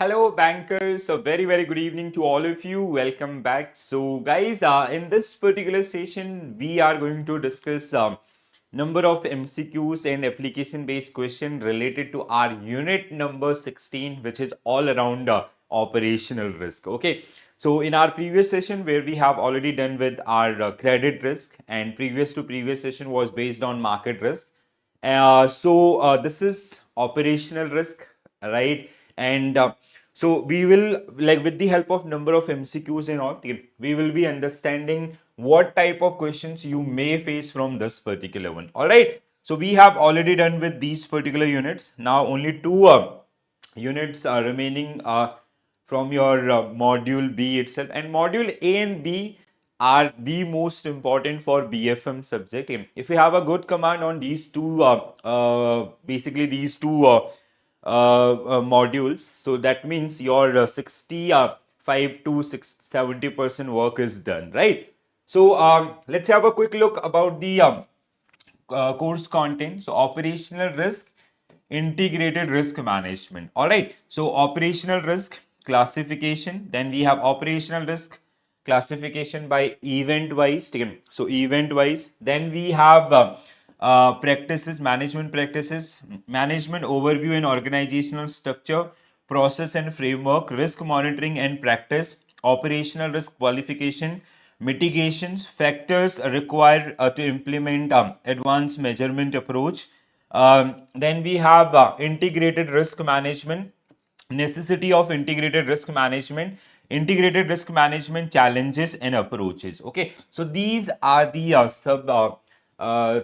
Hello, bankers. A very good evening to all of you. Welcome back. So, guys, in this particular session, we are going to discuss number of MCQs and application-based question related to our unit number 16, which is all around operational risk. Okay. So, in our previous session, where we have already done with our credit risk, and previous to previous session was based on market risk. This is operational risk, right? And so we will, like, with the help of number of MCQs and all, we will be understanding what type of questions you may face from this particular one. All right. So we have already done with these particular units. Now only two units are remaining from your module B itself, and module A and B are the most important for BFM subject. If you have a good command on these two, basically these two modules, so that means your 65 to 70% work is done, right? So let's have a quick look about the course content. So operational risk, integrated risk management. All right. So operational risk classification. Then we have operational risk classification by event wise. So event wise. Then we have practices, management overview and organizational structure, process and framework, risk monitoring and practice, operational risk qualification, mitigations, factors required to implement advanced measurement approach. Then we have integrated risk management, necessity of integrated risk management challenges and approaches. Okay, so these are the sub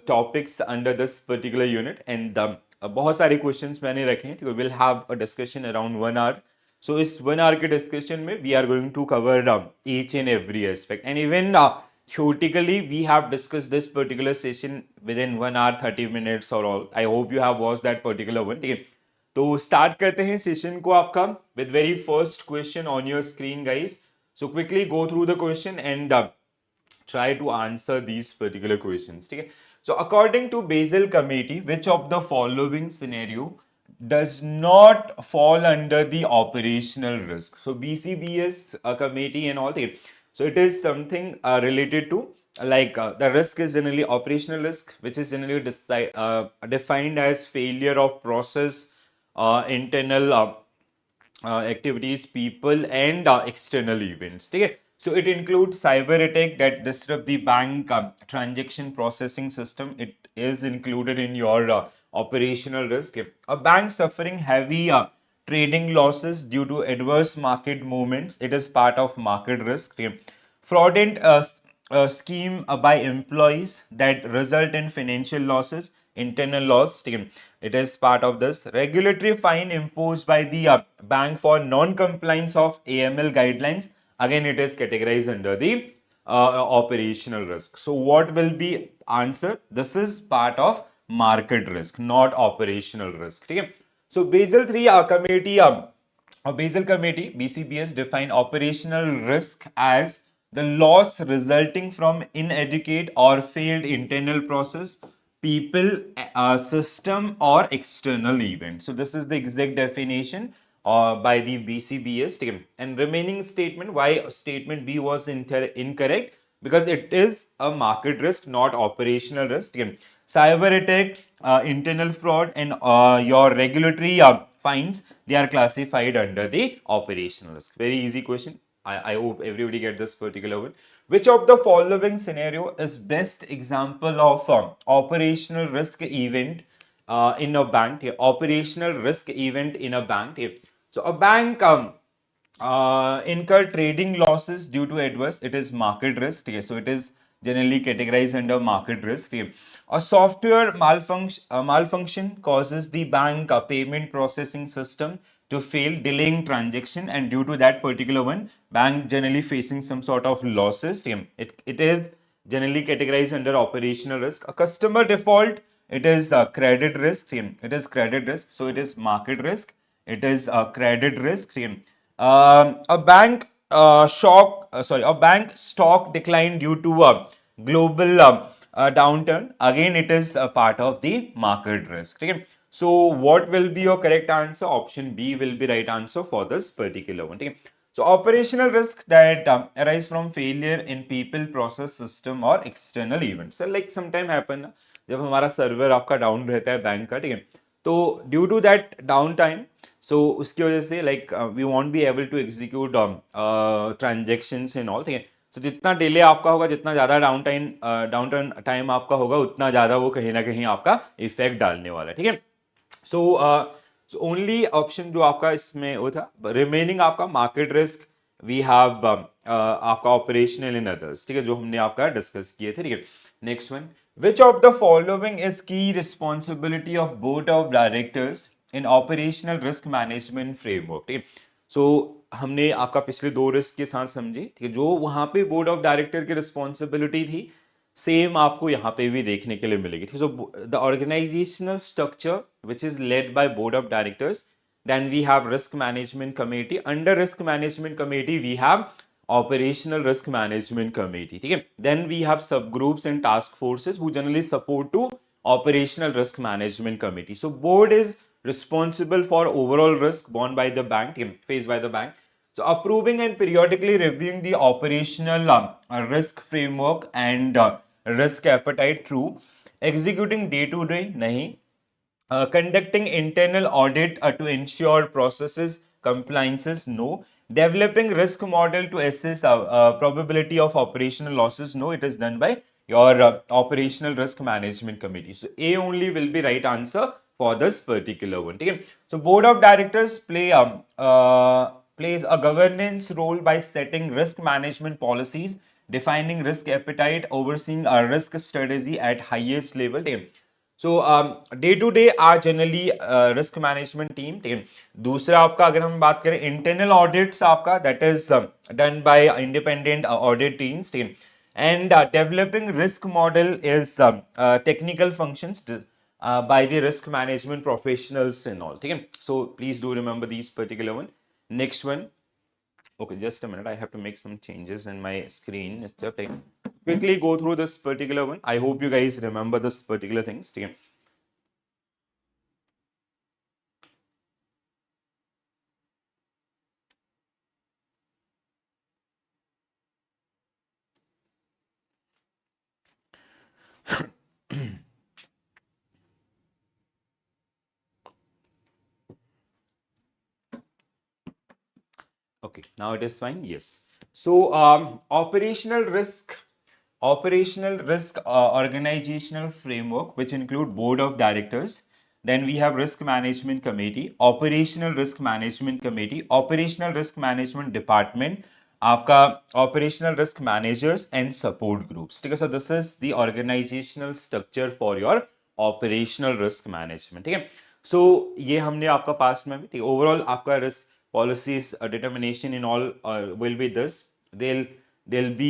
topics under this particular unit, and बहुत सारे questions मैंने रखे हैं. We will have a discussion around 1 hour. So इस 1 hour के discussion में we are going to cover each and every aspect, and even theoretically we have discussed this particular session within 1 hour 30 minutes or all. I hope you have watched that particular one. ठीक है, तो start करते हैं session को आपका with very first question on your screen guys. So quickly go through the question and try to answer these particular questions. Okay? So according to Basel Committee, which of the following scenario does not fall under the operational risk? So BCBS committee and all that. So it is something related to the risk is generally operational risk, which is generally defined as failure of process, internal activities, people, and external events. Okay? So it includes cyber attack that disrupt the bank transaction processing system. It is included in your operational risk. A bank suffering heavy trading losses due to adverse market movements. It is part of market risk. Fraudulent scheme by employees that result in financial losses, internal loss. It is part of this. Regulatory fine imposed by the bank for non-compliance of AML guidelines. Again, it is categorized under the operational risk. So what will be answer? This is part of market risk, not operational risk. Okay? So Basel 3 committee Basel Committee, BCBS, define operational risk as the loss resulting from inadequate or failed internal process, people, system, or external event. So this is the exact definition by the BCBS team. And remaining statement, why statement B was incorrect? Because it is a market risk, not operational risk. Cyber attack, internal fraud, and your regulatory fines, they are classified under the operational risk. Very easy question. I hope everybody get this particular one. Which of the following scenario is best example of operational risk event in a bank? Operational risk event in a bank. So a bank incur trading losses due to adverse, it is market risk. Okay? So it is generally categorized under market risk. Okay? A software malfunction causes the bank payment processing system to fail, delaying transaction, and due to that particular one, bank generally facing some sort of losses. It is generally categorized under operational risk. A customer default, it is credit risk. It is credit risk, so it is market risk. It is credit risk. A bank a bank stock decline due to global downturn, again it is a part of the market risk. Okay? So what will be your correct answer? Option B will be right answer for this particular one. Okay? So operational risk that arise from failure in people, process, system or external events. So like sometime happen ना, जब हमारा server आपका down रहता है bank का, ठीक है, तो due to that down time, so उसकी वजह से like we won't be able to execute transactions in all, ठीक है. तो जितना डिले आपका होगा, जितना ज़्यादा डाउन टाइम आपका होगा, उतना ज़्यादा वो कहीं ना कहीं आपका इफेक्ट डालने वाला है, ठीक है. सो ओनली ऑप्शन जो आपका इसमें वो था, रिमेनिंग आपका मार्केट रिस्क, वी हैव आपका ऑपरेशनल इन अदर्स, ठीक है, जो हमने आपका डिस्कस किए थे, ठीक है. Next one, which of the following is key responsibility of board of directors in operational risk management framework, ठीक है. सो हमने आपका पिछले दो रिस्क के साथ समझे, ठीक है, जो वहां पे बोर्ड ऑफ डायरेक्टर की रिस्पॉन्सिबिलिटी थी, सेम आपको यहाँ पे भी देखने के लिए मिलेगी. So the organisational structure which is led by board of directors, then we have risk management committee, under risk management committee we have operational risk management committee, ठीक है. Then we have subgroups and task forces who generally support to operational risk management committee. So board is responsible for overall risk borne by the bank, faced by the bank. So approving and periodically reviewing the operational risk framework and risk appetite through executing day to day, nahi, conducting internal audit to ensure processes compliances, no, developing risk model to assess probability of operational losses, no, it is done by your operational risk management committee. So A only will be right answer for this particular one, okay? So board of directors plays a governance role by setting risk management policies, defining risk appetite, overseeing a risk strategy at highest level, okay? So day to day are generally risk management team, ठीक है. दूसरा आपका अगर हम बात करें internal audits आपका, that is done by independent audit teams, ठीक है. And developing risk model is technical functions by the risk management professionals and all, ठीक है. So please do remember these particular one. Next one. Okay, just a minute. I have to make some changes in my screen. Just quickly go through this particular one. I hope you guys remember this particular things. ठीक है. Okay, now it is fine. Yes. So operational risk organizational framework, which include board of directors. Then we have risk management committee, operational risk management committee, operational risk management department, आपका operational risk managers and support groups, ठीक है. So this is the organizational structure for your operational risk management, ठीक है. So ये हमने आपका पास में भी, ठीक है. ओवरऑल आपका risk policies determination in all will be this. They'll be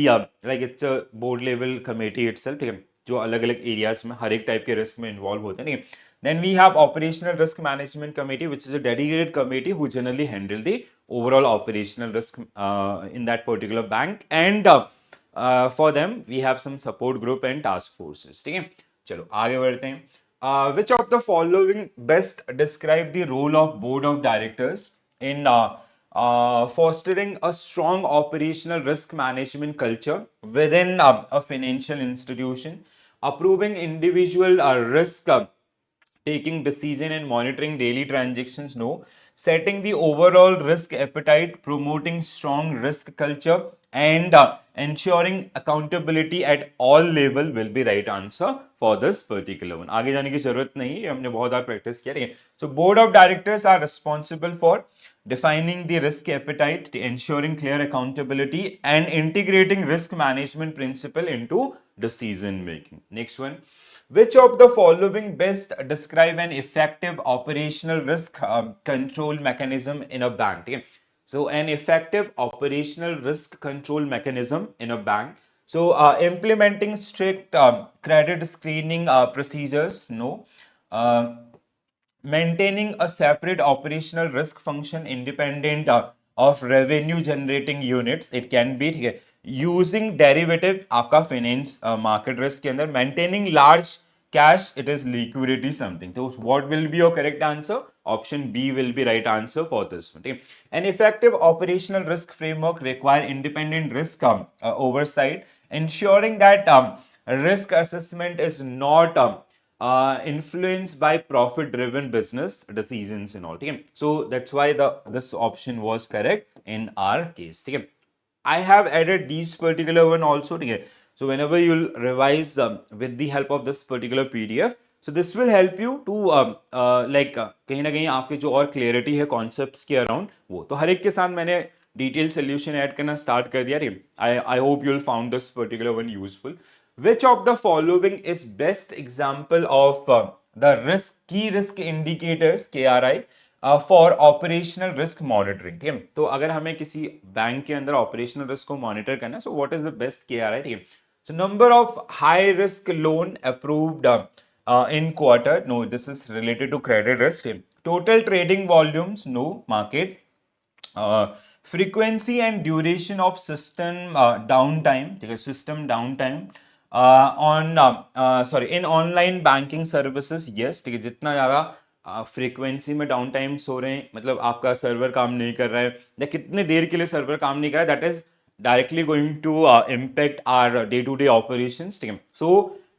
like it's a board level committee itself, ठीक है, जो अलग अलग एरियाज में हर एक टाइप के रिस्क में इन्वॉल्व होते हैं, ठीक है. Then we have operational risk management committee, which is a dedicated committee who generally handle the overall operational risk in that particular bank, and for them we have some support group and task forces, ठीक है. चलो आगे बढ़ते हैं. Which of the following best describe the role of board of directors in fostering a strong operational risk management culture within a financial institution, approving individual risk taking decision and monitoring daily transactions, no, setting the overall risk appetite, promoting strong risk culture, and ensuring accountability at all level will be right answer for this particular one. आगे जाने की जरूरत नहीं है, हमने बहुत बार practice किया है. So board of directors are responsible for defining the risk appetite, ensuring clear accountability, and integrating risk management principle into decision making. Next one. Which of the following best describe an effective operational risk control mechanism in a bank? ठीक है? So an effective operational risk control mechanism in a bank. So implementing strict credit screening procedures, no. Maintaining a separate operational risk function independent of revenue generating units, it can be, ठीक है, using derivative आपका finance market risk के अंदर, maintaining large cash, it is liquidity something. तो what will be your correct answer? Option B will be right answer for this. ठीक है. An effective operational risk framework require independent risk oversight, ensuring that risk assessment is not influenced by profit driven business decisions and all. Okay? So that's why this option was correct in our case. Okay? I have added these particular one also. Okay? So whenever you'll revise with the help of this particular PDF, so this will help you to कहीं ना कहीं आपके जो और clarity है concepts के around वो, तो हर एक के साथ मैंने डिटेल सोल्यूशन ऐड करना स्टार्ट कर दिया. आई hope you will found this particular one useful. Which of the following is best example of the key risk indicators KRI for operational risk monitoring? ठीक है, तो अगर हमें किसी बैंक के अंदर ऑपरेशनल रिस्क को मॉनिटर करना है, so what is the best KRI? ठीक है, so number of high risk loan approved in quarter, no, this is related to credit risk. Total trading volumes, no. Market frequency and duration of system downtime, ठीक है, system downtime in online banking services. Yes, ठीक है, जितना ज्यादा frequency में down times हो रहे हैं, मतलब आपका सर्वर काम नहीं कर रहा है या कितने देर के लिए सर्वर काम नहीं कर रहा है, that is directly going to impact our day-to-day operations. So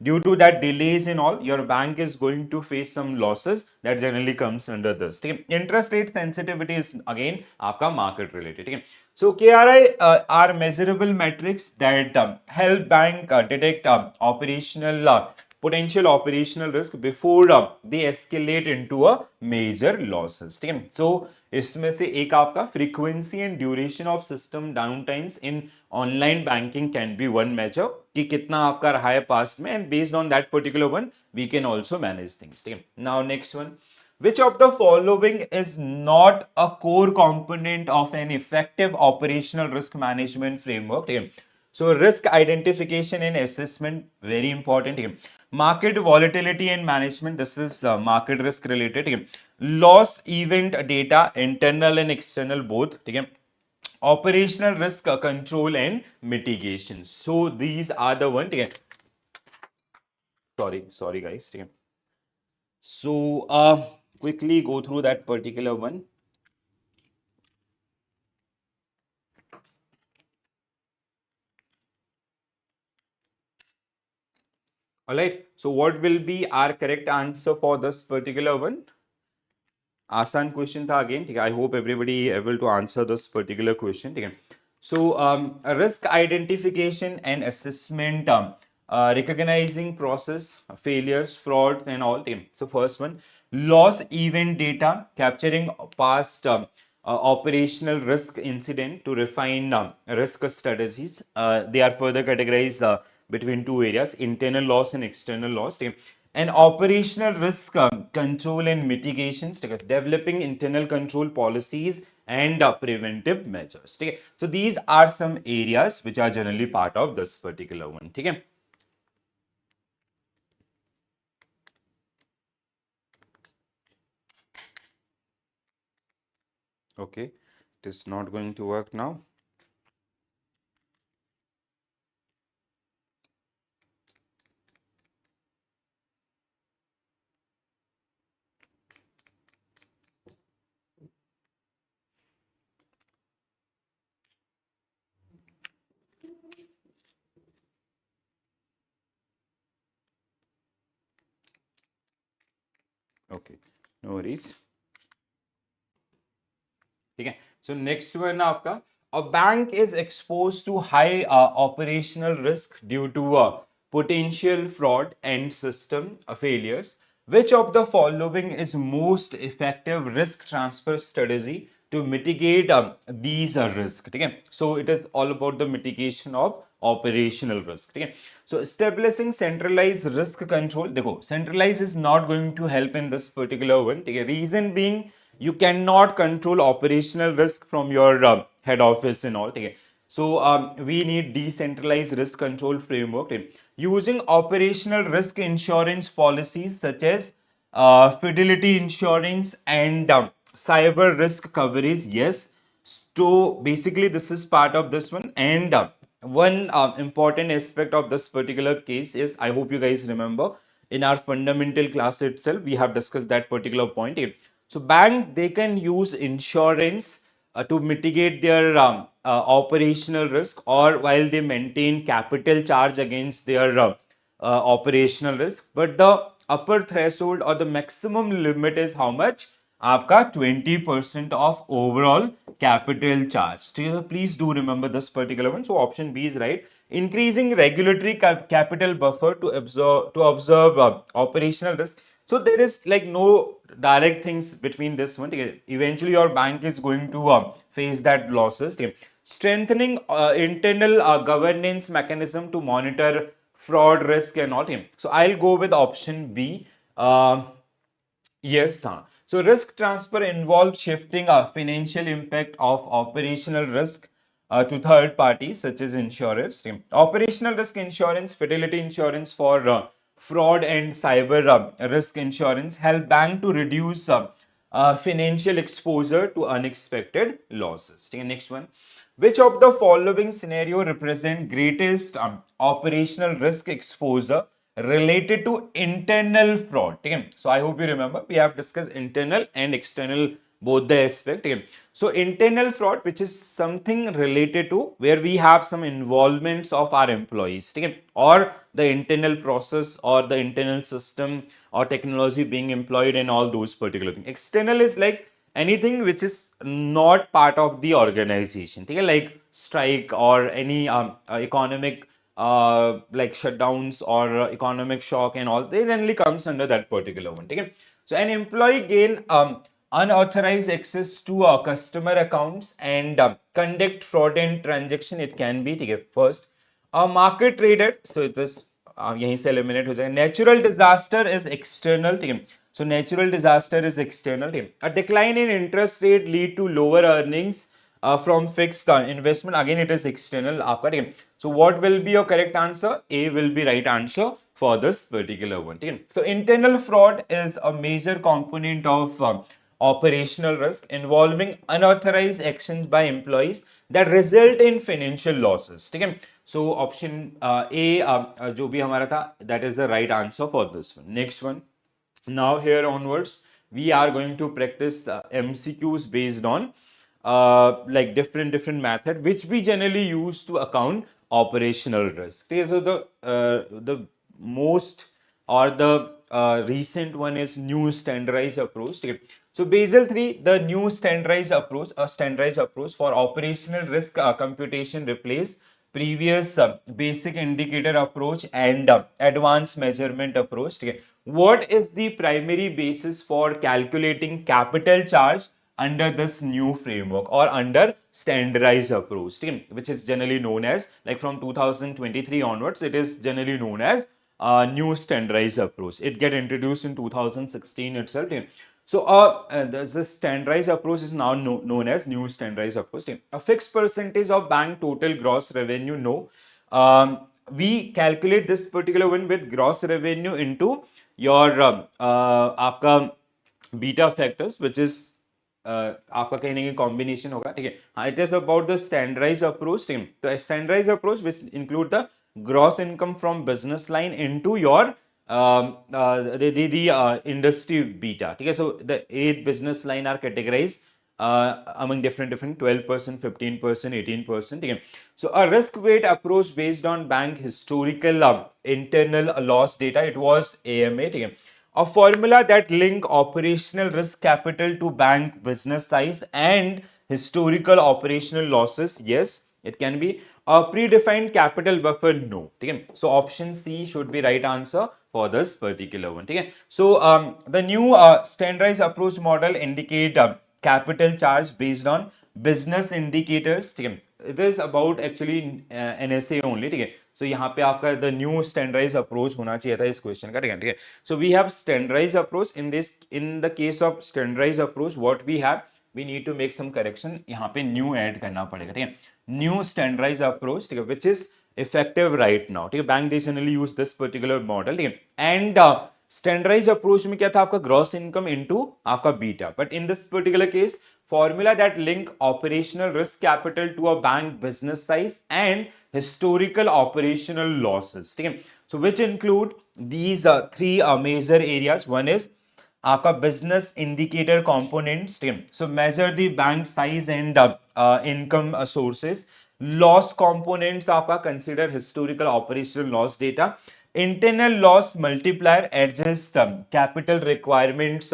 due to that delays in all, your bank is going to face some losses that generally comes under this. Interest rate sensitivity is again आपका market related. So KRI are measurable metrics that help bank detect potential operational risk before they escalate into a major losses. ठीक है, so इसमें से एक आपका frequency and duration of system downtimes in online banking can be one measure कि कितना आपका रहा है past में, and based on that particular one we can also manage things. ठीक है, now next one. Which of the following is not a core component of an effective operational risk management framework? ठीक है, so risk identification and assessment, very important. ठीक है, market volatility and management, this is market risk related. ठीक है, loss event data, internal and external both. ठीक है, operational risk control and mitigation. So these are the one. ठीक है, sorry guys. ठीक है, so quickly go through that particular one. All right, so what will be our correct answer for this particular one? आसान question था again. ठीक है, I hope everybody able to answer this particular question. ठीक है, so risk identification and assessment, recognizing process failures, frauds and all. So first one, loss event data, capturing past operational risk incident to refine risk strategies. They are further categorized between two areas, internal loss and external loss. And operational risk control and mitigations, developing internal control policies and preventive measures. So these are some areas which are generally part of this particular one. Okay, it is not going to work now. Okay, no worries. ठीक है, so next one आपका, a bank is exposed to high operational risk due to potential fraud and system failures. Which of the following is most effective risk transfer strategy to mitigate these risks? ठीक है, so it is all about the mitigation of operational risk. ठीक है, so establishing centralized risk control. देखो, centralized is not going to help in this particular one. ठीक है, reason being you cannot control operational risk from your head office and all. Okay, so we need decentralized risk control framework. Okay, using operational risk insurance policies such as fidelity insurance and cyber risk coverage. Yes, so basically this is part of this one. And one important aspect of this particular case is, I hope you guys remember, in our fundamental class itself, we have discussed that particular point. So bank, they can use insurance to mitigate their operational risk, or while they maintain capital charge against their operational risk. But the upper threshold or the maximum limit is how much? आपका 20% of overall capital charge. So please do remember this particular one. So option B is right. Increasing regulatory capital buffer to observe operational risk. So there is like no direct things between this one. Eventually your bank is going to face that losses. Strengthening internal governance mechanism to monitor fraud risk and all. So I'll go with option B. Yes, sir. So risk transfer involves shifting a financial impact of operational risk to third parties such as insurers. Operational risk insurance, fidelity insurance for fraud and cyber risk insurance help bank to reduce financial exposure to unexpected losses. Next one. Which of the following scenario represent greatest operational risk exposure related to internal fraud? Okay? So I hope you remember we have discussed internal and external both the aspect. Okay? So internal fraud, which is something related to where we have some involvements of our employees, okay? Or the internal process or the internal system or technology being employed and all those particular things. External is like anything which is not part of the organization, okay? Like strike or any economic like shutdowns or economic shock and all, they generally comes under that particular one. Okay? So an employee gain unauthorized access to customer accounts and conduct fraudulent transaction, it can be. Okay? First, a market trader, so it is यहीं से eliminate हो जाएगा. Natural disaster is external. ठीक है? So natural disaster is external. ठीक है? A decline in interest rate lead to lower earnings from fixed investment. Again, it is external. आपका ठीक है? So what will be your correct answer? A will be right answer for this particular one. ठीक है? So internal fraud is a major component of operational risk involving unauthorized actions by employees that result in financial losses. ठीक है? So option A जो भी हमारा था, that is the right answer for this one. Next one. Now here onwards, we are going to practice MCQs based on like different method which we generally use to account operational risk. Okay, so the most or the recent one is new standardized approach. Okay. So Basel 3, the new standardized approach, a standardized approach for operational risk computation replace previous basic indicator approach and advanced measurement approach. Okay. What is the primary basis for calculating capital charge under this new framework or under standardized approach, which is generally known as, like from 2023 onwards, it is generally known as new standardized approach. It get introduced in 2016 itself. So the standardized approach is now known as new standardized approach. A fixed percentage of bank total gross revenue, no. We calculate this particular one with gross revenue into your आपका beta factors which is आपका कहीं ना कहीं combination होगा. ठीक है. हाँ, it is about the standardise approach. तो standardise approach which include the gross income from business line into your the industry beta. ठीक है. So the 8 business line are categorized among different 12%, 15%, 18%. ठीक है. So a risk weight approach based on bank historical internal loss data, it was AMA. ठीक है. A formula that link operational risk capital to bank business size and historical operational losses, yes, it can be. A predefined capital buffer, no. ठीक है. So option C should be right answer for this particular one. ठीक है. So the new standardized approach model indicate capital charge based on business indicators. ठीक है. It is about actually NSA only. ठीक है. So यहाँ पे आपका the new standardized approach होना चाहिए था इस क्वेश्चन का. ठीक है. ठीक है. So we have standardized approach in the case of standardized approach, what we have, we need to make some correction. यहाँ पे new add करना पड़ेगा. ठीक है. New standardized approach, ठीक है, which is effective right now. ठीक है. Bank they generally use this particular model. ठीक है. And स्टैंडर्डाइज अप्रोच में क्या था, आपका ग्रॉस इनकम इनटू आपका beta. But in this particular case formula that link operational risk capital to a bank business size and historical operational losses. ठीक है, so which include these three major areas. One is आपका business indicator components. ठीक है, so measure the bank size and income sources. Loss components आपका consider historical operational loss data. Internal loss multiplier adjusts capital requirements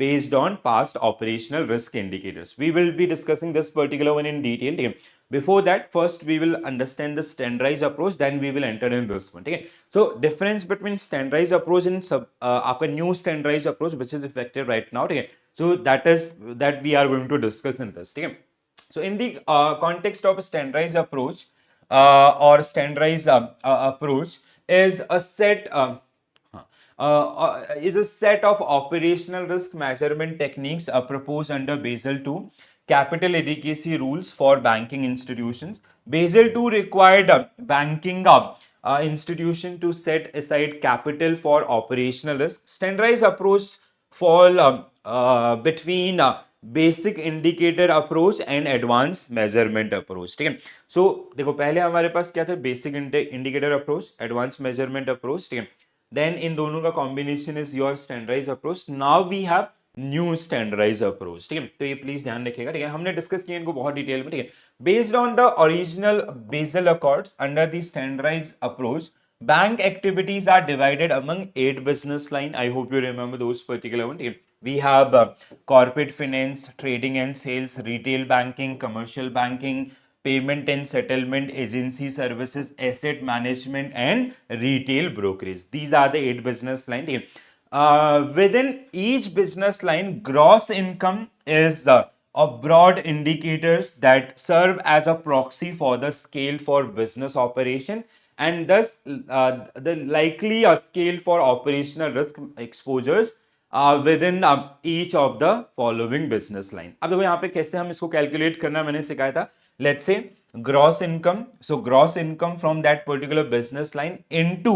based on past operational risk indicators. We will be discussing this particular one in detail. ठीक है, before that, first we will understand the standardized approach, then we will enter in this one. ठीक है, so difference between standardized approach and आपका new standardized approach which is effective right now. ठीक है, so that we are going to discuss in this. ठीक है, so in the context of a standardized approach or standardized approach is a set is a set of operational risk measurement techniques proposed under Basel II capital adequacy rules for banking institutions. Basel II required banking institution to set aside capital for operational risk. Standardized approach fall between basic indicator approach and advance measurement approach. ठीक है, so देखो पहले हमारे पास क्या था, basic indicator approach, advance measurement approach. ठीक है, देन इन दोनों का combination is your standardise approach. Now we have new standardise approach. ठीक है, तो ये प्लीज ध्यान रखिएगा. ठीक है, हमने डिस्कस किया इनको बहुत डिटेल में. ठीक है, based on the original Basel accords under the standardise approach, bank activities are divided among 8 business line. I hope you remember those particular one. We have corporate finance, trading and sales, retail banking, commercial banking, payment and settlement, agency services, asset management and retail brokerage. These are the 8 business line. Within each business line, gross income is of broad indicators that serve as a proxy for the scale for business operation and thus the likely scale for operational risk exposures within each of the following business line. अब देखो यहाँ पे कैसे हम इसको calculate करना मैंने सिखाया था. Let's say gross income, so gross income from that particular business line into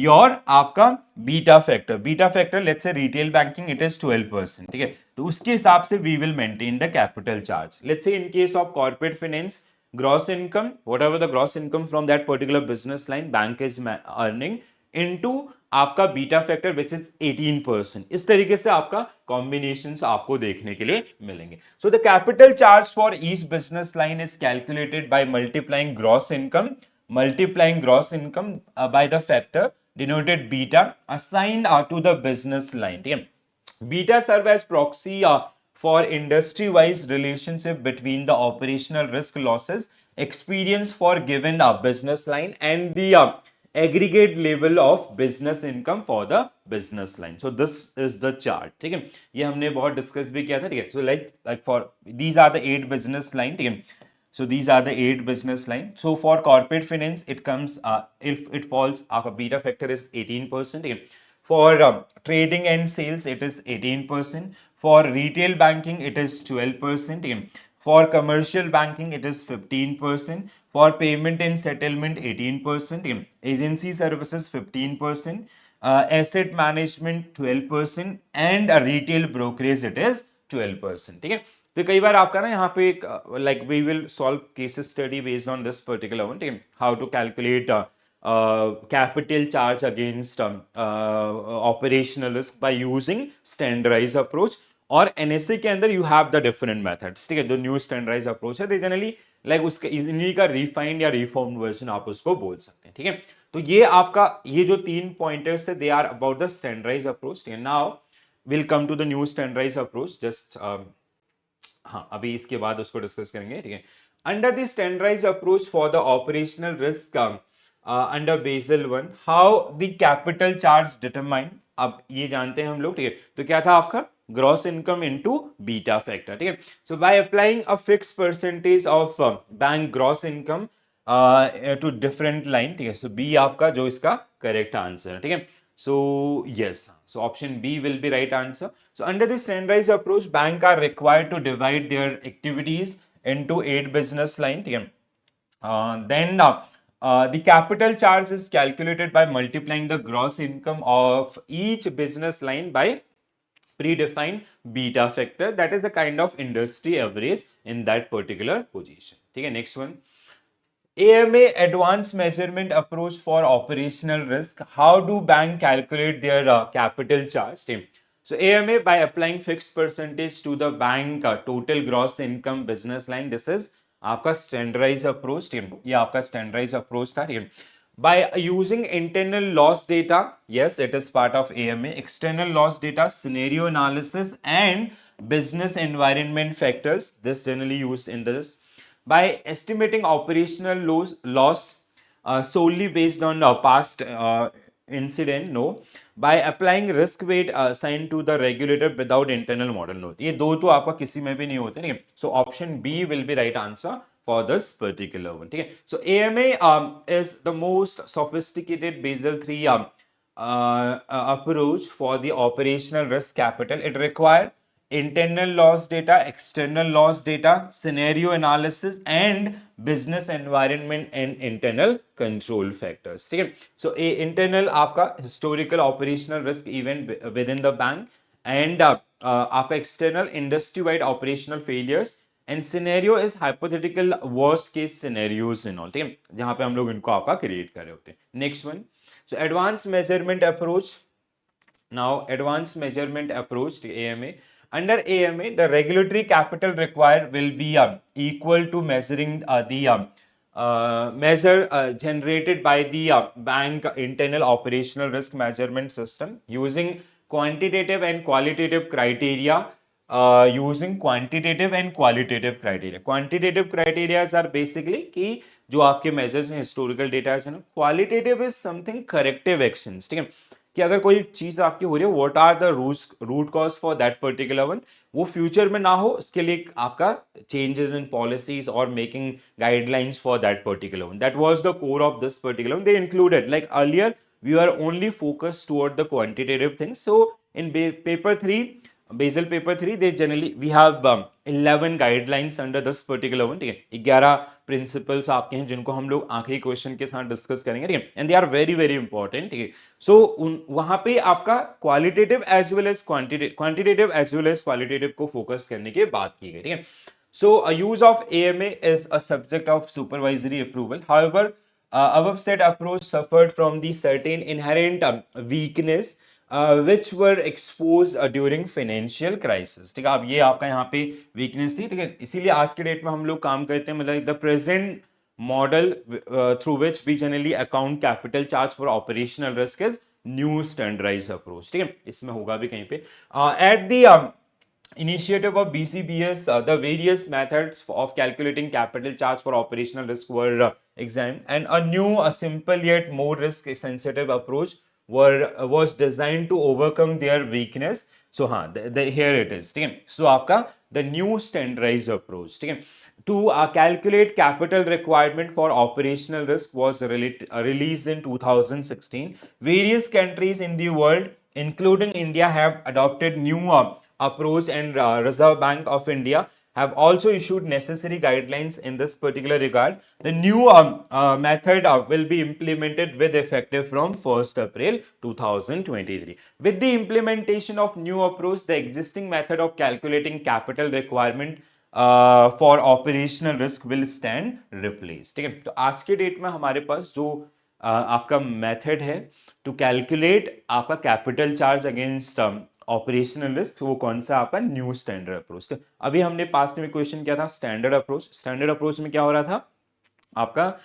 your आपका beta factor let's say retail banking it is 12%. ठीक है, तो उसके हिसाब से we will maintain the capital charge. Let's say in case of corporate finance, gross income, whatever the gross income from that particular business line bank is earning into आपका beta factor which is 18%. इस तरीके से आपका combinations आपको देखने के लिए मिलेंगे. So the capital charge for each business line is calculated by multiplying gross income by the factor denoted beta assigned to the business line. ठीक है, beta serve as proxy for industry wise relationship between the operational risk losses experienced for given business line and the aggregate level of business income for the business line. So this is the chart. ठीक है, ये हमने बहुत discuss भी किया था. ठीक है, so like for these are the 8 business line. ठीक है, so these are the 8 business line. So for corporate finance it comes if it falls our beta factor is 18%. ठीक है, for trading and sales it is 18%. For retail banking it is 12%. ठीक है, for commercial banking it is 15%. For payment and settlement 18%. ठीक है, agency services 15%. Asset management 12% and retail brokerage it is 12%. ठीक है, तो कई बार आपका ना यहाँ पे एक like we will solve case study based on this particular one. ठीक है, how to calculate capital charge against operational risk by using standardized approach. और NSA के अंदर you have the different methods. ठीक है, जो न्यू स्टैंडर्डाइज अप्रोच है generally like उसके इन्हीं का रिफाइंड या रिफॉर्म्ड वर्जन आप उसको बोल सकते हैं. ठीक है, तो ये आपका ये जो 3 पॉइंटर्स थे they are about the standardise approach. ठीक है, now will come to the new standardise approach. Just हाँ अभी इसके बाद उसको डिस्कस करेंगे. ठीक है, under the standardise approach for the operational risk under Basel 1 how the capital charge determine. अब ये जानते हैं हम लोग. ठीक है, तो क्या था आपका gross income into beta factor. ठीक है, so by applying a fix percentage of bank gross income to different line. ठीक है, सो बी आपका जो इसका करेक्ट आंसर है. ठीक है, so yes, so option B will be right answer. So under the standardized approach bank are required to divide their activities into 8 business line. ठीक है, then the capital charge is calculated by multiplying the gross income of each business line by predefined beta factor, that is a kind of industry average in that particular position. ठीक है, next one, AMA advanced measurement approach for operational risk. How do bank calculate their capital charge? So AMA, by applying fixed percentage to the bank total gross income business line, this is आपका standardized approach. ये आपका standardized approach था. By using internal loss data, yes, it is part of AMA. External loss data, scenario analysis, and business environment factors. This generally used in this. By estimating operational loss solely based on past incident, no. By applying risk weight assigned to the regulator without internal model, no. ये दो तो आपका किसी में भी नहीं होते, नहीं. So option B will be right answer for this particular one. ठीक है. So AMA is the most sophisticated Basel III approach for the operational risk capital. It requires internal loss data, external loss data, scenario analysis, and business environment and internal control factors. ठीक है. So internal आपका historical operational risk event within the bank, and आपका external industry wide operational failures, and scenario is hypothetical worst case scenarios and all. ठीक है, जहां पे हम लोग इनको आपका क्रिएट कर रहे होते हैं. Next one, so advanced measurement approach. Now advanced measurement approach to AMA. Under AMA, the regulatory capital required will be equal to measuring the measure generated by the bank internal operational risk measurement system using quantitative and qualitative criteria. Using quantitative and qualitative criteria. Quantitative criteria are basically कि जो आपके measures हैं historical data है ना. Qualitative is something corrective actions. ठीक है, कि अगर कोई चीज आपकी हो रही है, what are the root cause for that particular one, वो फ्यूचर में ना हो, उसके लिए आपका चेंजेस इन पॉलिसीज और making guidelines for that particular one. That was the core of this particular one. They included, like earlier we were only focused toward the quantitative things. So in paper 3, Basel paper 3, they generally we have 11 guidelines under this particular one. ठीक है, 11 principles आपके हैं जिनको हम लोग आखिरी question के साथ डिस्कस करेंगे. ठीक है, and they are very very important. ठीक है, सो वहां पे आपका qualitative as well as quantitative as well as qualitative को फोकस करने की बात की गई. ठीक है, so a use of AMA is a subject of supervisory approval. However, above said approach suffered from the certain inherent weakness which were exposed during financial crisis. ठीक है, अब ये आपका यहाँ पे weakness थी. ठीक है, इसीलिए आज के डेट में हम लोग काम करते हैं, मतलब the present model through which we generally account capital charge for operational risk is new standardized approach. ठीक है, इसमें होगा भी कहीं पे. At the initiative of BCBS, the various methods of calculating capital charge for operational risk were examined, and a new, a simple yet more risk sensitive approach was designed to overcome their weakness. So हाँ, here it is. ठीक है, so आपका the new standardized approach. ठीक है, to calculate capital requirement for operational risk was released in 2016. Various countries in the world, including India, have adopted new approach, and Reserve Bank of India have also issued necessary guidelines in this particular regard. The new method will be implemented with effective from 1st April 2023. With the implementation of new approach, the existing method of calculating capital requirement for operational risk will stand replace. ठीक है, तो आज के date में हमारे पास जो आपका method है टू कैलकुलेट आपका capital charge against operational risk, वो कौन सा आपका न्यू स्टैंडर्ड अप्रोच. अभी हमने पास्ट में क्वेश्चन किया था स्टैंडर्ड अप्रोच. स्टैंडर्ड अप्रोच में क्या हो रहा था आपका,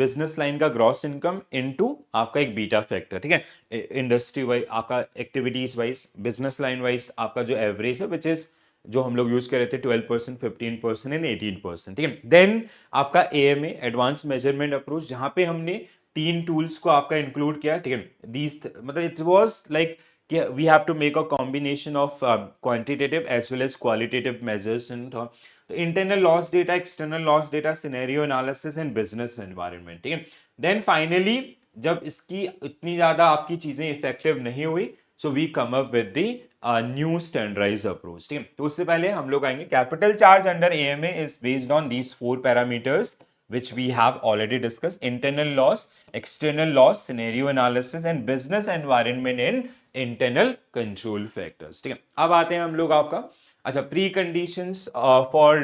बिजनेस लाइन का ग्रॉस इनकम इनटू आपका एक बीटा फैक्टर. ठीक है, इंडस्ट्री वाइज आपका activities wise business line wise आपका जो एवरेज है विच इज जो हम लोग यूज कर रहे थे 12%, 15% एंड 18%. ठीक है, देन आपका AMA एडवांस मेजरमेंट अप्रोच, जहां पे हमने 3 टूल्स को आपका इंक्लूड किया. ठीक है, दीज मतलब it was like we have to make a combination of quantitative as well as qualitative measures. तो internal loss data, external loss data, scenario analysis and business environment. ठीक है, देन फाइनली जब इसकी इतनी ज्यादा आपकी चीजें इफेक्टिव नहीं हुई, so we come up with the new standardised approach. ठीक है, तो उससे पहले हम लोग आएंगे capital charge under AMA is based on these 4 parameters which we have already discussed: internal loss, external loss, scenario analysis, and business environment and internal control factors. ठीक है, अब आते हैं हम लोग आपका अच्छा pre conditions for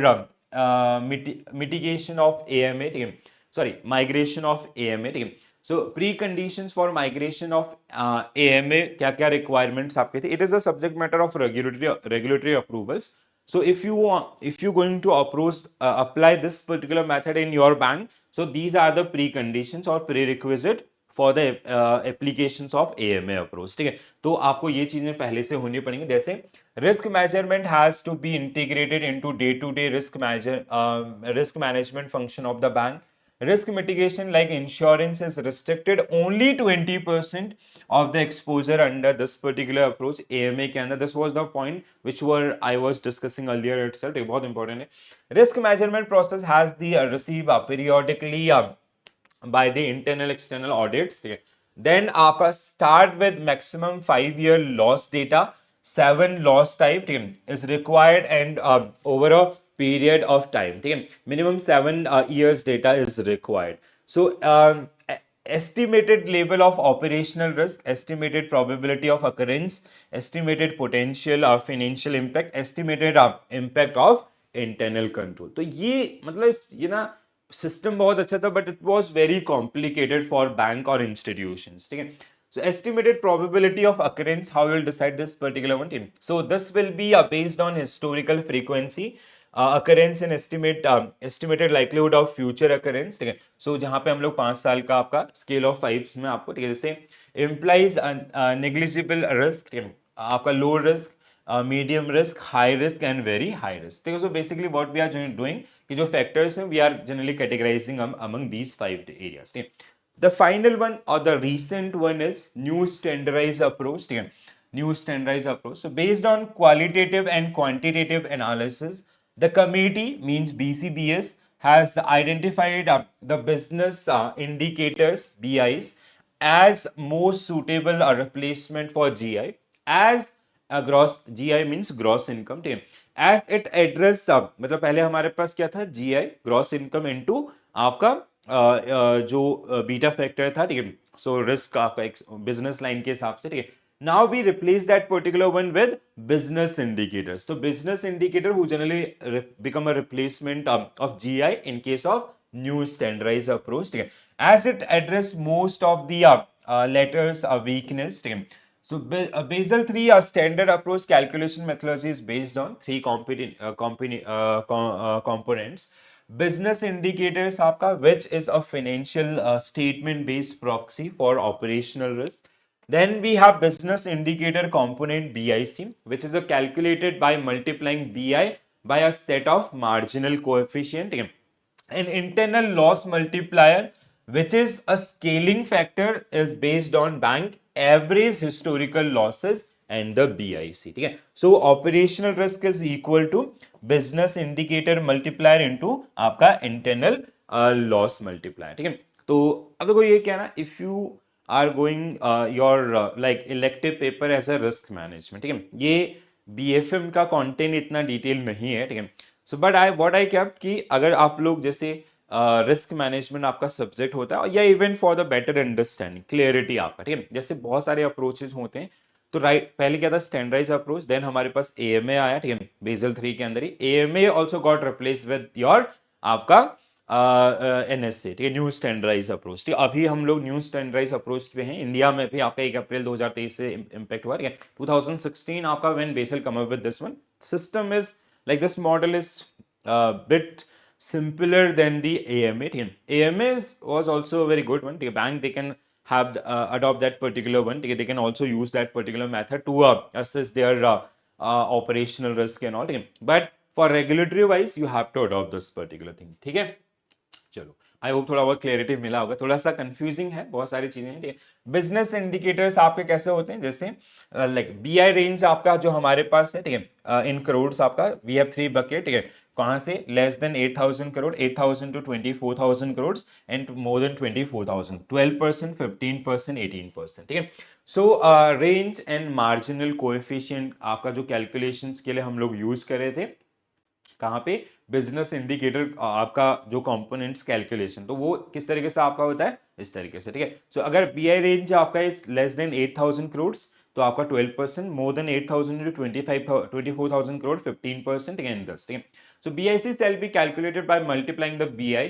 mitigation of AMA. ठीक है, सॉरी माइग्रेशन ऑफ एएमए। ठीक है, सो pre conditions for migration of AMA क्या क्या रिक्वायरमेंट्स आपके थे? It is a subject matter of regulatory approvals. So if you going to approach apply this particular method in your bank, so these are the preconditions or prerequisite for the applications of AMA approach. ठीक है, तो आपको ये चीजें पहले से होनी पड़ेंगी, जैसे risk measurement has to be integrated into day-to-day risk management function of the bank. Risk mitigation like insurance is restricted only 20% of the exposure under this particular approach AMA के अंदर. This was the point which were I was discussing earlier itself. ये बहुत important है. Risk measurement process has the receive periodically by the internal external audits. Then आपका start with maximum 5-year loss data, 7 loss type is required and over a period of time. Minimum 7 years data is required. So estimated level of operational risk, estimated probability of occurrence, estimated potential financial impact, estimated impact of internal control. तो ये मतलब ये ना system बहुत अच्छा था, but it was very complicated for bank और institutions. ठीक है, so estimated probability of occurrence, how you will decide this particular one team? So this will be based on historical frequency, occurrence and estimated likelihood of future occurrence. ठीक है, so जहाँ पे हम लोग 5 साल का आपका स्केल ऑफ 5 में आपको, ठीक है, जैसे implies negligible risk, ठीक है, आपका low risk, medium risk, high risk and very high risk. ठीक है, so basically what we are doing कि जो फैक्टर्स हैं we are generally categorising among these 5 areas. ठीक है, the final one or the recent one is new standardized approach. New standardized approach. So based on qualitative and quantitative analysis, the committee means BCBS has identified the business indicators BIs as most suitable replacement for GI as a gross. GI means gross income. ठीक है, as it address मतलब पहले हमारे पास क्या था, GI gross income into आपका जो बीटा फैक्टर था. ठीक है, सो रिस्क आपका एक बिजनेस लाइन के हिसाब से. ठीक है, now we replace that particular one with business indicators. तो business indicator who generally become a replacement of GI in case of new standardised approach. ठीक है, as it address most of the letters weakness. ठीक है, so Basel 3 standard approach calculation methodology is based on 3 components. Business indicators आपका which is a financial statement based proxy for operational risk. Then we have business indicator component BIC, which is calculated by multiplying BI by a set of marginal coefficient. An internal loss multiplier, which is a scaling factor, is based on bank average historical losses and the BIC. ठीक है, so operational risk is equal to business indicator multiplier into आपका internal loss multiplier. ठीक है, तो अब देखो ये क्या ना, if you are going your like elective paper as a risk management. ठीक है, ये BFM का कंटेंट इतना डिटेल नहीं है. ठीक है, सो बट आई क्या कि अगर आप लोग जैसे रिस्क मैनेजमेंट आपका सब्जेक्ट होता है या even for the better understanding clarity आपका. ठीक है, जैसे बहुत सारे अप्रोचेस होते हैं, तो राइट पहले क्या था स्टैंडर्डाइज अप्रोच, देन हमारे पास एएमए आया. ठीक है, बेसल 3 के अंदर ही AMA also got replace with your आपका एनएसए. ठीक है, न्यू स्टैंडर्डाइज अप्रोच. ठीक है, अभी हम लोग न्यू स्टैंडर्डाइज अप्रोच पे हैं. इंडिया में भी आपका 1 अप्रैल 2023 से इम्पैक्ट हुआ. ठीक है, 2016 आपका when Basel come up with this one system is like this model is bit simpler than the AMA. AMA was also a very good one. The bank they can have adopt that particular one. They can also use that particular method to assess their operational risk and all. But for regulatory wise, you have to adopt this particular thing. ठीक है, चलो I hope थोड़ा बहुत clarity मिला होगा. थोड़ा सा confusing है, बहुत सारी चीजें हैं. ठीक है, बिजनेस इंडिकेटर्स आपके कैसे होते हैं, जैसे लाइक बीआई रेंज आपका जो हमारे पास है. ठीक है, इन करोड़ आपका वी हैव 3 बकेट. ठीक है, कहां से less than 8,000 crore, 8,000 to 24,000 crore and more than 24,000, 12%, 15%, 18%. ठीक है, so range and marginal coefficient आपका जो कैलकुलेशंस के लिए हम लोग यूज कर रहे थे कहाँ पे, बिजनेस इंडिकेटर आपका जो कंपोनेंट्स कैलकुलेशन, तो वो किस तरीके से आपका होता है, इस तरीके से. ठीक है, सो अगर बीआई रेंज आपका इज लेस देन 8,000 करोड़, तो आपका 12%, more than 8,000 to 24,000 crore 15% again this, ठीक है. So BIC shall be calculated by multiplying the BI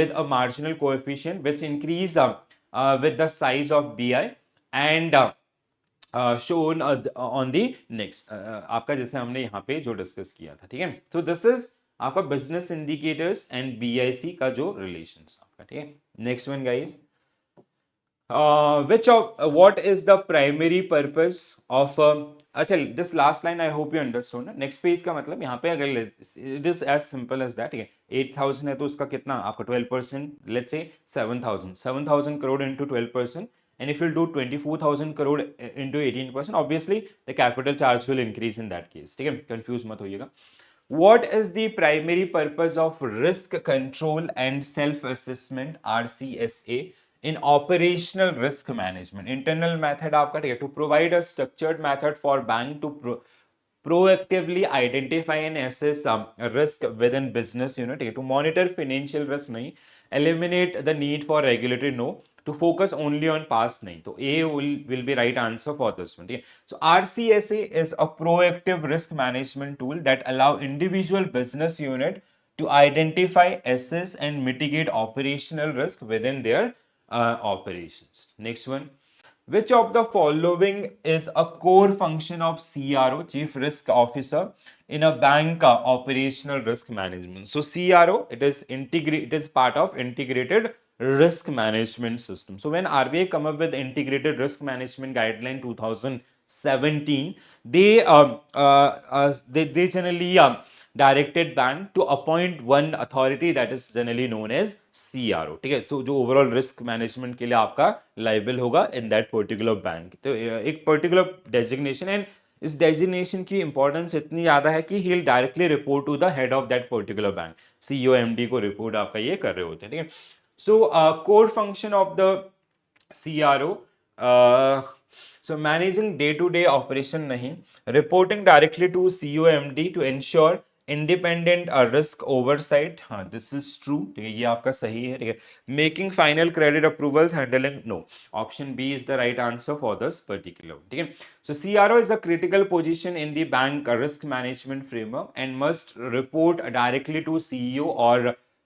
with a marginal coefficient which increase with the size of BI and shown on the next आपका जैसे हमने यहाँ पे जो discuss किया था, ठीक है. तो दिस इज आपका बिजनेस इंडिकेटर्स एंड बीआईसी का जो रिलेशंस आपका, ठीक है. Next one guys, which of what is the primary purpose of अच्छा, this last line I hope you understood ना. नेक्स्ट पेज का मतलब यहाँ पे अगर it is as simple as that, ठीक है. 8,000 है तो उसका कितना आपका 12%, let's say 7,000 crore into 12%. And if you do 24,000 crore into 18%, obviously the capital charge will increase in that case. ठीक है, confuse मत होइएगा. What is the primary purpose of risk control and self-assessment (RCSA) in operational risk management? Internal method आपका, ठीक है, to provide a structured method for bank to proactively identify and assess risk within business unit, ठीक है, to monitor financial risk नहीं, eliminate the need for regulatory no, to focus only on past नहीं. तो A will be right answer for this one, ठीक है. So RCSA is a proactive risk management tool that allow individual business unit to identify, assess and mitigate operational risk within their operations. Next one, which of the following is a core function of CRO, Chief Risk Officer, in a bank operational risk management? So CRO, it is part of integrated risk management system. So when RBI come up with integrated risk management guideline 2017, they generally directed bank to appoint one authority that is generally known as CRO, ठीक है. सो जो overall risk management के लिए आपका liable होगा in that particular bank. तो एक particular designation, and इस डेजिग्नेशन की इंपॉर्टेंस इतनी ज्यादा है कि he will directly report to the head of that particular bank. CEO MD को रिपोर्ट आपका ये कर रहे होते हैं, ठीक है. So core function of the CRO, so managing day-to-day operation नहीं, reporting directly to CEO MD to ensure independent risk oversight. हाँ, this is true, ठीक है, ये आपका सही है, ठीक है. Making final credit approvals, handling no. Option B is the right answer for this particular, ठीक है. So CRO is a critical position in the bank risk management framework and must report directly to CEO or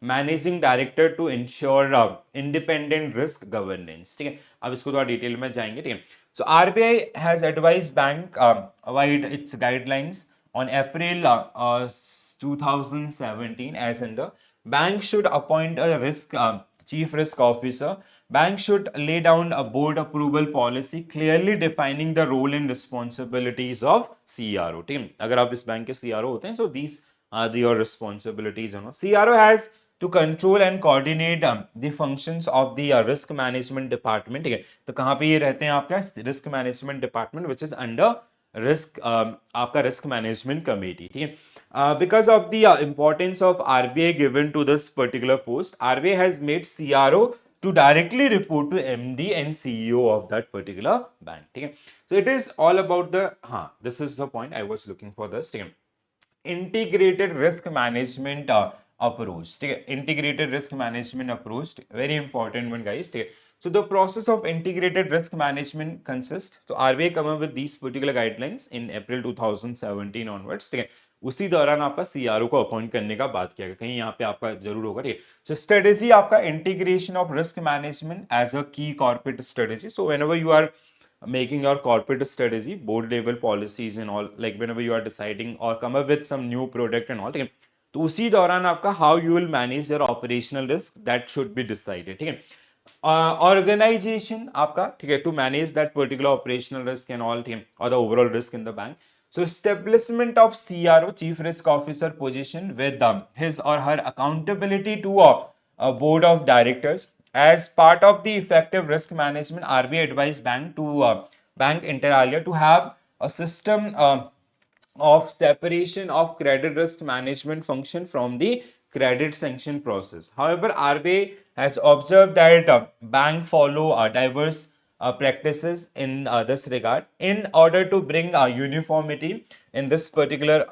managing director to ensure independent risk governance, ठीक है. अब इसको थोड़ा detail में जाएंगे, ठीक है. So RBI has advised bank wide it's guidelines on April 2017 as in the bank should appoint a chief risk officer. Bank should lay down a board approval policy clearly defining the role and responsibilities of CRO, ठीक है. अगर आप इस bank के CRO होते हैं, so these are your responsibilities, you know. CRO has to control and coordinate the functions of the risk management department, ठीक है. तो कहाँ पे ये रहते हैं आपका risk management department, which is under risk आपका risk management committee, ठीक है. Because of the importance of RBI given to this particular post, RBI has made CRO to directly report to MD and CEO of that particular bank, ठीक है. So it is all about the this is the point I was looking for this, ठीक है. Integrated risk management approach, ठीक है. Integrated risk management approach, very important one guys, ठीक है. So the process of integrated risk management consist, तो RBI come up with these particular guidelines in April 2017 onwards, ठीक है. उसी दौरान आपका सीआरओ को अपॉइंट करने का बात किया गया, कहीं यहाँ पे आपका जरूर होगा, ठीक है. सो स्ट्रेटेजी आपका integration of risk management as a key corporate strategy. So whenever you are making your corporate strategy, board level policies and all, like whenever you are deciding or come up with some new product and all, ठीक है, तो उसी दौरान आपका how you will manage your operational risk that should be decided, ठीक है. Organization आपका, ठीक है, to manage that particular operational risk and all, ठीक है, or the overall risk in the bank. So establishment of CRO, Chief Risk Officer position with his or her accountability to a board of directors. As part of the effective risk management, RBI advised bank inter alia to have a system of separation of credit risk management function from the credit sanction process. However, RBI has observed that bank follow diverse practices in this regard. In order to bring uniformity in this particular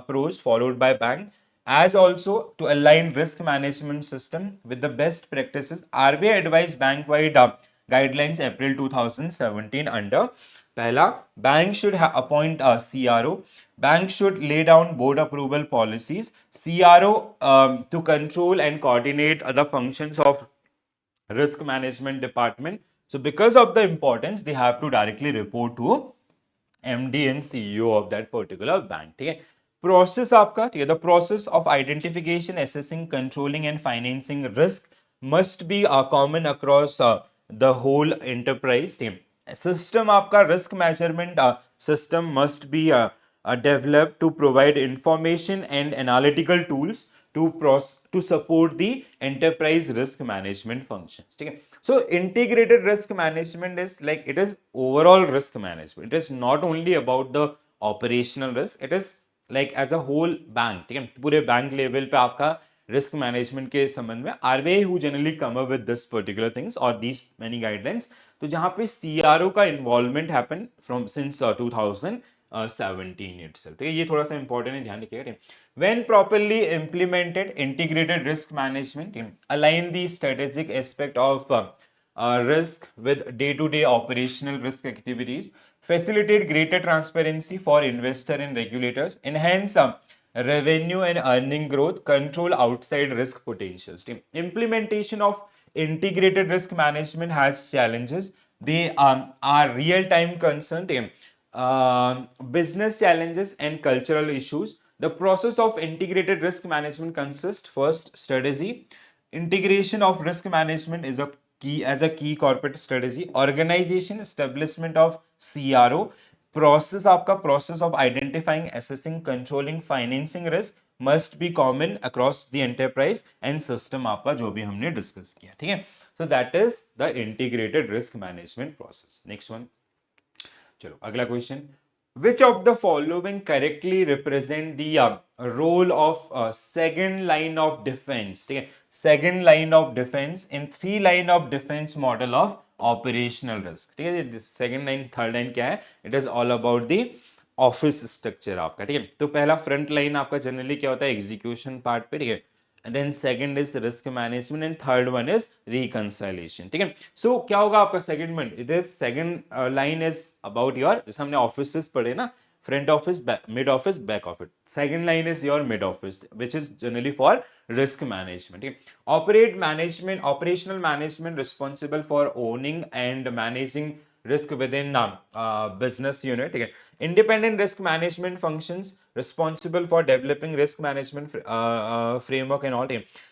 approach followed by bank, as also to align risk management system with the best practices, RBI advised bank-wide guidelines April 2017 under पहला, bank should appoint a CRO. Bank should lay down board approval policies. CRO to control and coordinate the functions of risk management department. So because of the importance, they have to directly report to MD and CEO of that particular bank. ठीक है. Process आपका, ठीक है, the process of identification, assessing, controlling and financing risk must be common across the whole enterprise team. System आपका risk measurement system must be developed to provide information and analytical tools to support the enterprise risk management functions. ठीक है. So integrated risk management is like, it is overall risk management. It is not only about the operational risk. It is like as a whole bank. ठीक है, पूरे bank level पे आपका risk management के संबंध में RBI who generally come up with this particular things और these many guidelines. तो जहां पे सीआरओ का involvement happen from since 2017 itself. ठीक है, ये थोड़ा सा इंपॉर्टेंट है, ध्यान रखिएगा. When properly implemented, integrated risk management align the strategic aspect of risk with day-to-day operational risk activities, facilitate greater transparency for investor and regulators, enhance revenue and earning growth, control outside risk potentials. Implementation of integrated risk management has challenges. They are real-time concerned, business challenges and cultural issues. The process of integrated risk management consists: first, strategy. Integration of risk management is a key corporate strategy. Organization, establishment of CRO. Process आपका process of identifying, assessing, controlling, financing risk must be common across the enterprise and system आपका जो भी हमने discuss किया. ठीक है. So that is the integrated risk management process. Next one. चलो अगला question. Which of the following correctly represent the role of second line of defense? ठीक है, second line of defense in three line of defense model of operational risk. ठीक है, second line third line क्या है? It is all about the office structure आपका. ठीक है, तो पहला फ्रंट लाइन आपका जनरली क्या होता है? एग्जीक्यूशन पार्ट पे. ठीक है, and then second is risk management and third one is reconciliation. ठीक है, so क्या होगा आपका सेकंड में? it is second line is about your, जैसे हमने ऑफिसेस पढ़े ना, front office, mid office, back office. Second line is your mid office, which is generally for risk management. ठीक है, operational management responsible for owning and managing risk within business unit. ठीक है, independent risk management functions responsible for developing risk management framework and all.